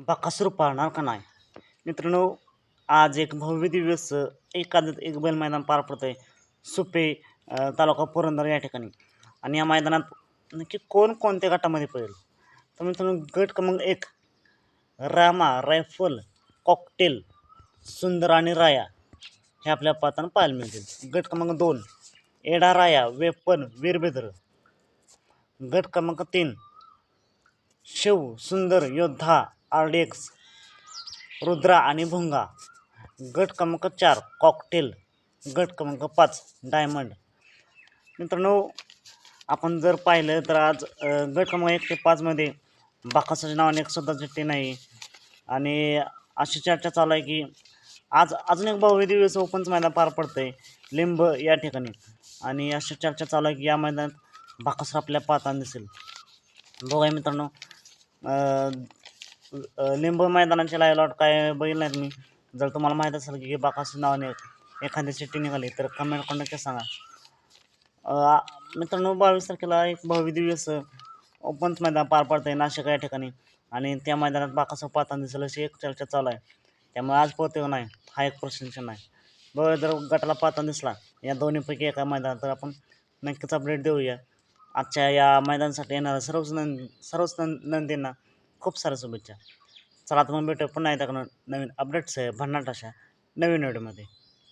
बकासूर पाळणार का नाही? मित्रांनो, आज एक भव्य दिव्य एक बैल मैदान पार पडतंय सुपे तालुका पुरंदर या ठिकाणी. आणि या मैदानात नक्की कोणत्या गटामध्ये पडेल? तर मित्रांनो, गट क्रमांक 1 रामा, रायफल, कॉकटेल, सुंदर आणि राया हे आपल्या पाहताना पाहायला मिळतील. गट क्रमांक 2 एडा राया, वेपन, वीरभद्र. गट क्रमांक 3 शिव, सुंदर, योद्धा, आरडीएक्स, रुद्रा आणि भुंगा. गट क्रमांक 4 कॉकटेल. गट क्रमांक 5 डायमंड. मित्रांनो, आपण जर पाहिलं तर आज गट क्रमांक 1 ते 5 मध्ये बाकासूरच्या नावाने एक सुद्धा चिठ्ठी नाही. आणि अशी चर्चा चालू आहे की आज अजून एक भव्य दिवस ओपनचं मैदान पार पडतंय लिंब या ठिकाणी. आणि अशी चर्चा चालू आहे की या मैदानात बाकासूर आपल्या पाहताना दिसेल. बघा मित्रांनो, लिंब मैदानाचे लाईव्ह लॉट काय बघितलं नाहीत मी. जर तुम्हाला माहीत असेल की बाकासूर नावाने एखादी चिठ्ठी निघाली तर कमेंट करून नक्की सांगा. मित्रांनो, 22 तारखेला एक भव्य दिवस ओपनचं मैदान पार पडतंय नाशिक या ठिकाणी. आणि त्या मैदानात बाकासूर पाहताना दिसेल अशी एक चर्चा चालू आहे. त्यामुळे आज पोहते नाही हा एक प्रश्न आहे. बघा, जर गटाला पाहताना दिसला या दोन्हीपैकी एका मैदानात तर आपण नक्कीच अपडेट देऊया. आजच्या या मैदानासाठी येणाऱ्या सर्वच नंदींना खूप साऱ्या शुभेच्छा. चला, तर मग भेटू पुन्हा एकदा नवीन अपडेट्स भन्नाट अशा नवीन व्हिडिओमध्ये.